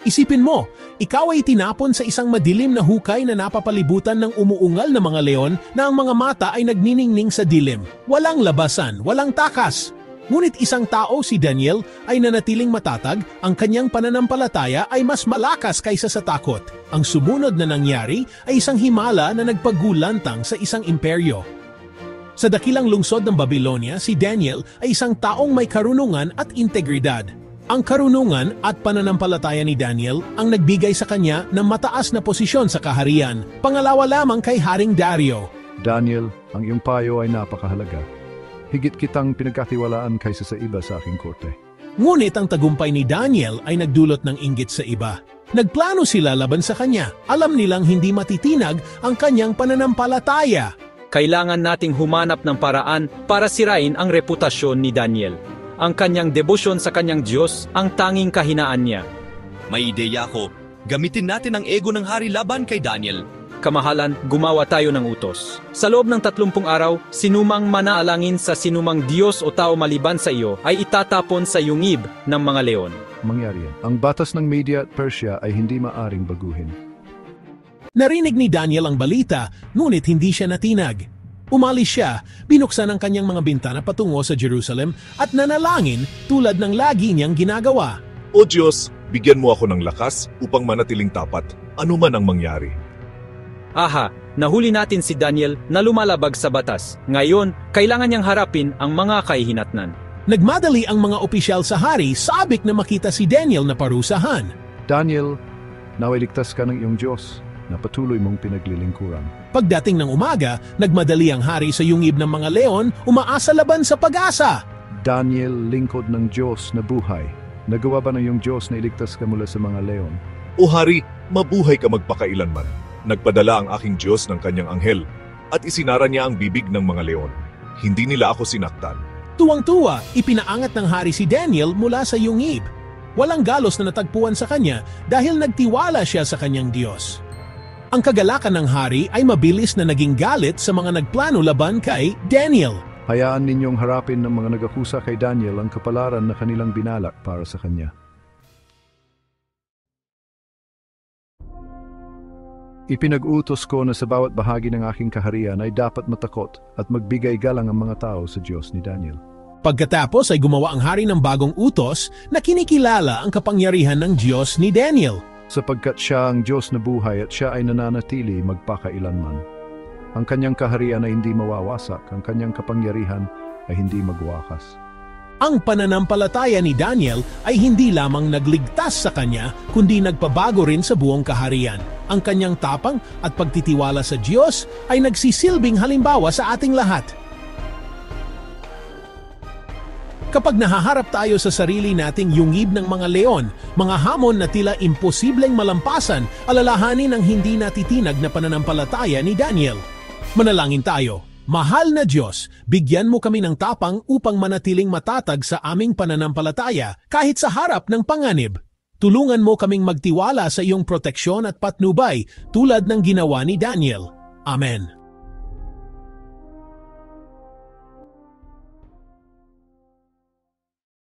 Isipin mo, ikaw ay tinapon sa isang madilim na hukay na napapalibutan ng umuungal na mga leon na ang mga mata ay nagniningning sa dilim. Walang labasan, walang takas. Ngunit isang tao, si Daniel, ay nanatiling matatag, ang kanyang pananampalataya ay mas malakas kaysa sa takot. Ang sumunod na nangyari ay isang himala na nagpagulantang sa isang imperyo. Sa dakilang lungsod ng Babylonia, si Daniel ay isang taong may karunungan at integridad. Ang karunungan at pananampalataya ni Daniel ang nagbigay sa kanya ng mataas na posisyon sa kaharian, pangalawa lamang kay Haring Dario. Daniel, ang iyong payo ay napakahalaga. Higit kitang pinagkatiwalaan kaysa sa iba sa aking korte. Ngunit ang tagumpay ni Daniel ay nagdulot ng inggit sa iba. Nagplano sila laban sa kanya. Alam nilang hindi matitinag ang kanyang pananampalataya. Kailangan nating humanap ng paraan para sirain ang reputasyon ni Daniel. Ang kanyang debosyon sa kanyang Diyos ang tanging kahinaan niya. May ideya ko. Gamitin natin ang ego ng hari laban kay Daniel. Kamahalan, gumawa tayo ng utos. Sa loob ng 30 araw, sinumang manaalangin sa sinumang Diyos o tao maliban sa iyo ay itatapon sa yungib ng mga leon. Mangyari yan. Ang batas ng Media at Persia ay hindi maaring baguhin. Narinig ni Daniel ang balita, ngunit hindi siya natinag. Umalis siya, binuksan ang kanyang mga bintana patungo sa Jerusalem at nanalangin tulad ng lagi niyang ginagawa. O Diyos, bigyan mo ako ng lakas upang manatiling tapat, anuman ang mangyari. Aha, nahuli natin si Daniel na lumalabag sa batas. Ngayon, kailangan niyang harapin ang mga kahihinatnan. Nagmadali ang mga opisyal sa hari, sabik na makita si Daniel na parusahan. Daniel, naway ligtas ka ng iyong Diyos na patuloy mong pinaglilingkuran. Pagdating ng umaga, nagmadali ang hari sa yungib ng mga leon, umaasa laban sa pag-asa. Daniel, lingkod ng Diyos na buhay, nagawa ba ng iyong Diyos na iligtas ka mula sa mga leon? O hari, mabuhay ka magpakailanman. Nagpadala ang aking Diyos ng kanyang anghel at isinara niya ang bibig ng mga leon. Hindi nila ako sinaktan. Tuwang-tuwa, ipinaangat ng hari si Daniel mula sa yungib. Walang galos na natagpuan sa kanya dahil nagtiwala siya sa kanyang Diyos. Ang kagalakan ng hari ay mabilis na naging galit sa mga nagplano laban kay Daniel. Hayaan ninyong harapin ng mga nag-akusa kay Daniel ang kapalaran na kanilang binalak para sa kanya. Ipinag-utos ko na sa bawat bahagi ng aking kaharian ay dapat matakot at magbigay galang ang mga tao sa Diyos ni Daniel. Pagkatapos ay gumawa ang hari ng bagong utos na kinikilala ang kapangyarihan ng Diyos ni Daniel. Sapagkat siya ang Diyos na buhay at siya ay nananatili magpakailanman. Ang kanyang kaharian ay hindi mawawasak, ang kanyang kapangyarihan ay hindi magwakas. Ang pananampalataya ni Daniel ay hindi lamang nagligtas sa kanya, kundi nagpabago rin sa buong kaharian. Ang kanyang tapang at pagtitiwala sa Diyos ay nagsisilbing halimbawa sa ating lahat. Kapag nahaharap tayo sa sarili nating yungib ng mga leon, mga hamon na tila imposibleng malampasan, alalahanin ang hindi natitinag na pananampalataya ni Daniel. Manalangin tayo. Mahal na Diyos, bigyan mo kami ng tapang upang manatiling matatag sa aming pananampalataya kahit sa harap ng panganib. Tulungan mo kaming magtiwala sa iyong proteksyon at patnubay tulad ng ginawa ni Daniel. Amen.